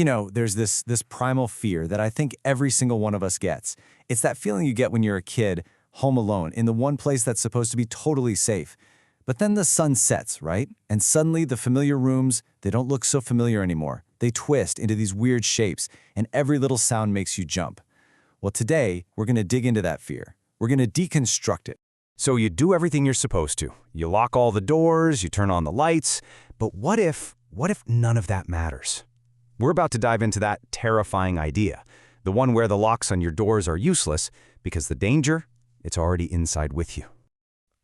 There's this primal fear that I think every single one of us gets. It's that feeling you get when you're a kid, home alone, in the one place that's supposed to be totally safe. But then the sun sets, right? And suddenly the familiar rooms, they don't look so familiar anymore. They twist into these weird shapes, and every little sound makes you jump. Well, today, we're going to dig into that fear. We're going to deconstruct it. So you do everything you're supposed to. You lock all the doors, you turn on the lights, but what if none of that matters? We're about to dive into that terrifying idea, the one where the locks on your doors are useless because the danger, it's already inside with you.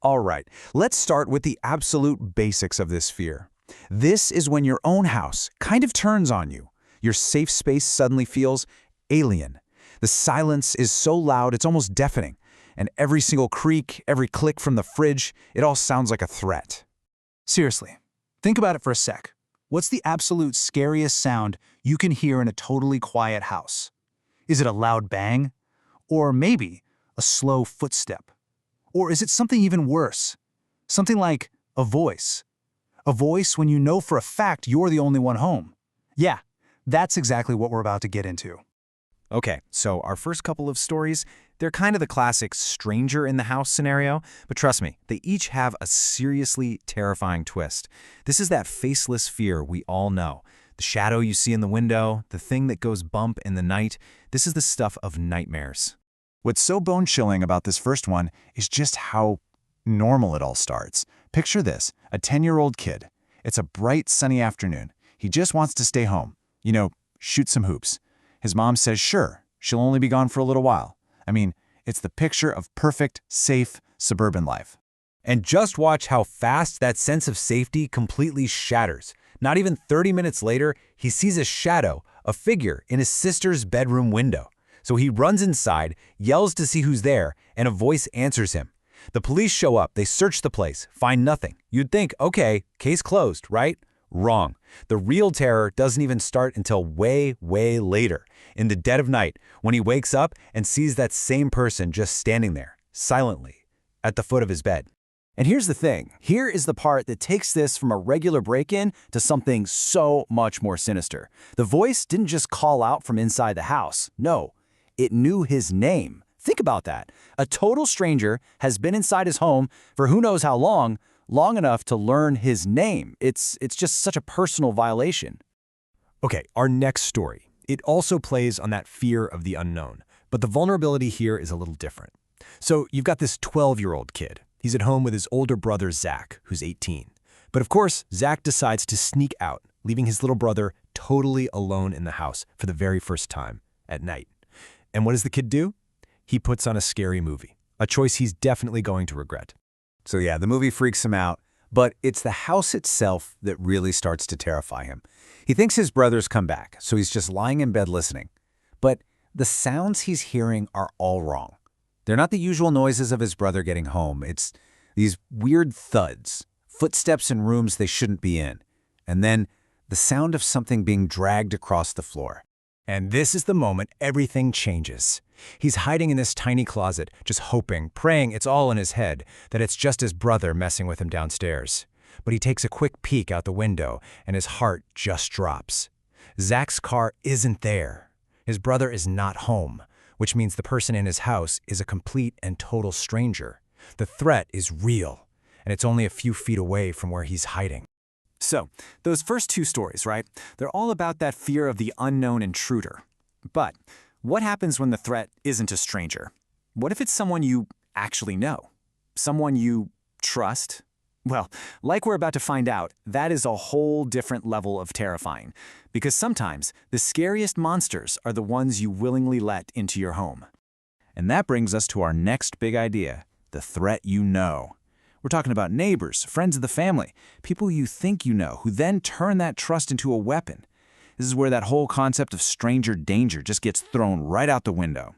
All right, let's start with the absolute basics of this fear. This is when your own house kind of turns on you. Your safe space suddenly feels alien. The silence is so loud it's almost deafening, and every single creak, every click from the fridge, it all sounds like a threat. Seriously, think about it for a sec. What's the absolute scariest sound you can hear in a totally quiet house? Is it a loud bang? Or maybe a slow footstep? Or is it something even worse? Something like a voice. A voice when you know for a fact you're the only one home. Yeah, that's exactly what we're about to get into. Okay, so our first couple of stories, they're kind of the classic stranger in the house scenario, but trust me, they each have a seriously terrifying twist. This is that faceless fear we all know. The shadow you see in the window, the thing that goes bump in the night, this is the stuff of nightmares. What's so bone-chilling about this first one is just how normal it all starts. Picture this, a 10-year-old kid. It's a bright, sunny afternoon. He just wants to stay home. Shoot some hoops. His mom says, sure, she'll only be gone for a little while. I mean, it's the picture of perfect, safe, suburban life. And just watch how fast that sense of safety completely shatters. Not even 30 minutes later, he sees a shadow, a figure, in his sister's bedroom window. So he runs inside, yells to see who's there, and a voice answers him. The police show up, they search the place, find nothing. You'd think, okay, case closed, right? Wrong. The real terror doesn't even start until way, way later, in the dead of night, when he wakes up and sees that same person just standing there, silently, at the foot of his bed. And here's the thing. Here is the part that takes this from a regular break-in to something so much more sinister. The voice didn't just call out from inside the house. No, it knew his name. Think about that. A total stranger has been inside his home for who knows how long enough to learn his name. It's just such a personal violation. Okay, our next story. It also plays on that fear of the unknown, but the vulnerability here is a little different. So you've got this 12-year-old kid. He's at home with his older brother, Zach, who's 18. But of course, Zach decides to sneak out, leaving his little brother totally alone in the house for the very first time, at night. And what does the kid do? He puts on a scary movie, a choice he's definitely going to regret. So yeah, the movie freaks him out, but it's the house itself that really starts to terrify him. He thinks his brother's come back, so he's just lying in bed listening. But the sounds he's hearing are all wrong. They're not the usual noises of his brother getting home. It's these weird thuds, footsteps in rooms they shouldn't be in, and then the sound of something being dragged across the floor. And this is the moment everything changes. He's hiding in this tiny closet, just hoping, praying it's all in his head, that it's just his brother messing with him downstairs. But he takes a quick peek out the window, and his heart just drops. Zach's car isn't there. His brother is not home, which means the person in his house is a complete and total stranger. The threat is real, and it's only a few feet away from where he's hiding. So, those first two stories, right? They're all about that fear of the unknown intruder. But what happens when the threat isn't a stranger? What if it's someone you actually know? Someone you trust? Well, like we're about to find out, that is a whole different level of terrifying. Because sometimes the scariest monsters are the ones you willingly let into your home. And that brings us to our next big idea, the threat you know. We're talking about neighbors, friends of the family, people you think you know, who then turn that trust into a weapon. This is where that whole concept of stranger danger just gets thrown right out the window.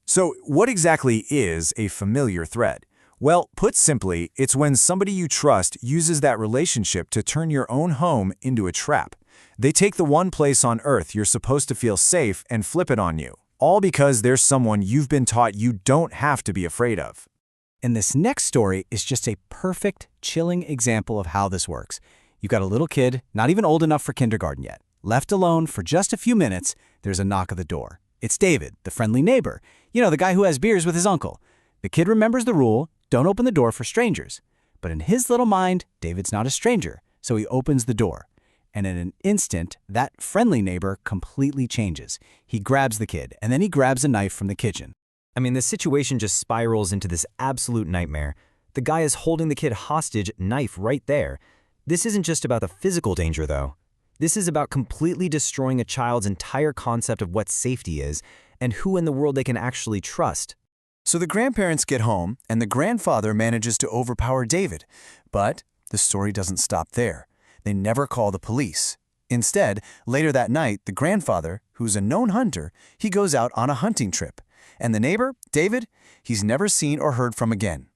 So what exactly is a familiar threat? Well, put simply, it's when somebody you trust uses that relationship to turn your own home into a trap. They take the one place on earth you're supposed to feel safe and flip it on you, all because there's someone you've been taught you don't have to be afraid of. And this next story is just a perfect, chilling example of how this works. You've got a little kid, not even old enough for kindergarten yet. Left alone for just a few minutes, there's a knock at the door. It's David, the friendly neighbor. You know, the guy who has beers with his uncle. The kid remembers the rule, don't open the door for strangers. But in his little mind, David's not a stranger, so he opens the door. And in an instant, that friendly neighbor completely changes. He grabs the kid, and then he grabs a knife from the kitchen. I mean, the situation just spirals into this absolute nightmare. The guy is holding the kid hostage, knife right there. This isn't just about the physical danger, though. This is about completely destroying a child's entire concept of what safety is and who in the world they can actually trust. So the grandparents get home, and the grandfather manages to overpower David. But the story doesn't stop there. They never call the police. Instead, later that night, the grandfather, who's a known hunter, he goes out on a hunting trip. And the neighbor, David, he's never seen or heard from again.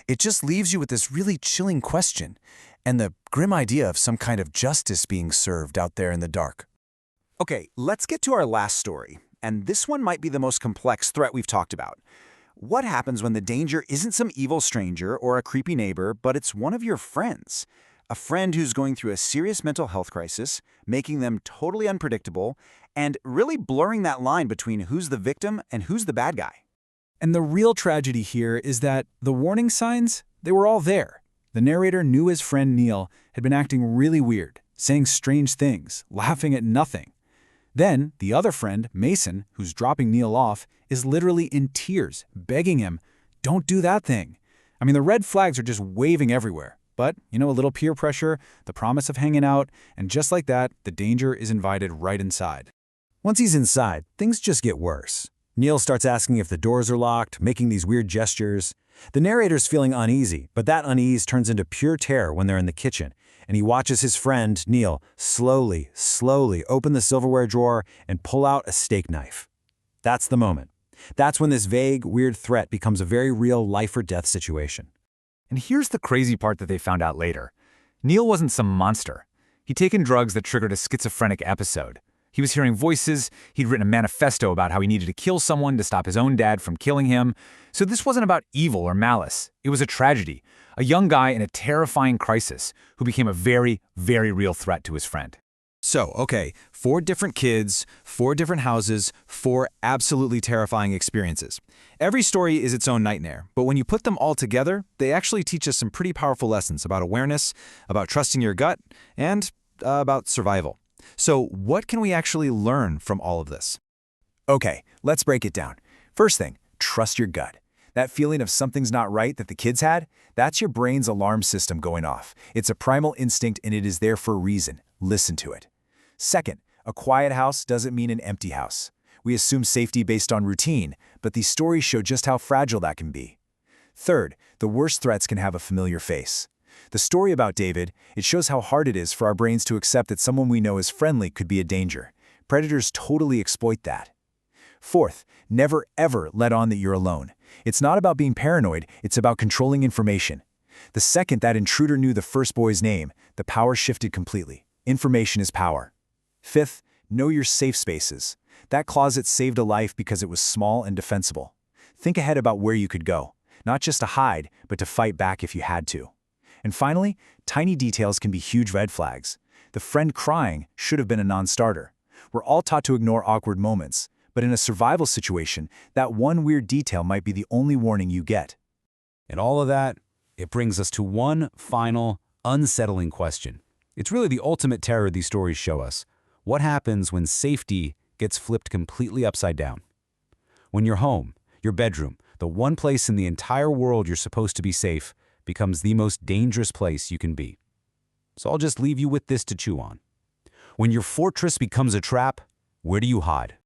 It just leaves you with this really chilling question and the grim idea of some kind of justice being served out there in the dark. Okay, let's get to our last story. And this one might be the most complex threat we've talked about. What happens when the danger isn't some evil stranger or a creepy neighbor, but it's one of your friends? A friend who's going through a serious mental health crisis, making them totally unpredictable, and really blurring that line between who's the victim and who's the bad guy. And the real tragedy here is that the warning signs, they were all there. The narrator knew his friend Neil had been acting really weird, saying strange things, laughing at nothing. Then, the other friend, Mason, who's dropping Neil off, is literally in tears, begging him, don't do that thing. I mean, the red flags are just waving everywhere. But, you know, a little peer pressure, the promise of hanging out, and just like that, the danger is invited right inside. Once he's inside, things just get worse. Neil starts asking if the doors are locked, making these weird gestures. The narrator's feeling uneasy, but that unease turns into pure terror when they're in the kitchen, and he watches his friend, Neil, slowly open the silverware drawer and pull out a steak knife. That's the moment. That's when this vague, weird threat becomes a very real life-or-death situation. And here's the crazy part that they found out later. Neil wasn't some monster. He'd taken drugs that triggered a schizophrenic episode. He was hearing voices, he'd written a manifesto about how he needed to kill someone to stop his own dad from killing him. So this wasn't about evil or malice. It was a tragedy. A young guy in a terrifying crisis who became a very, very real threat to his friend. So, okay, 4 different kids, 4 different houses, 4 absolutely terrifying experiences. Every story is its own nightmare, but when you put them all together, they actually teach us some pretty powerful lessons about awareness, about trusting your gut, and about survival. So what can we actually learn from all of this? Okay, let's break it down. First thing, trust your gut. That feeling of something's not right that the kids had, that's your brain's alarm system going off. It's a primal instinct and it is there for a reason. Listen to it. Second, a quiet house doesn't mean an empty house. We assume safety based on routine, but these stories show just how fragile that can be. Third, the worst threats can have a familiar face. The story about David, it shows how hard it is for our brains to accept that someone we know is friendly could be a danger. Predators totally exploit that. Fourth, never ever let on that you're alone. It's not about being paranoid, it's about controlling information. The second that intruder knew the first boy's name, the power shifted completely. Information is power. Fifth, know your safe spaces. That closet saved a life because it was small and defensible. Think ahead about where you could go, not just to hide, but to fight back if you had to. And finally, tiny details can be huge red flags. The friend crying should have been a non-starter. We're all taught to ignore awkward moments, but in a survival situation, that one weird detail might be the only warning you get. And all of that, it brings us to one final, unsettling question. It's really the ultimate terror these stories show us. What happens when safety gets flipped completely upside down? When your home, your bedroom, the one place in the entire world you're supposed to be safe, becomes the most dangerous place you can be. So I'll just leave you with this to chew on. When your fortress becomes a trap, where do you hide?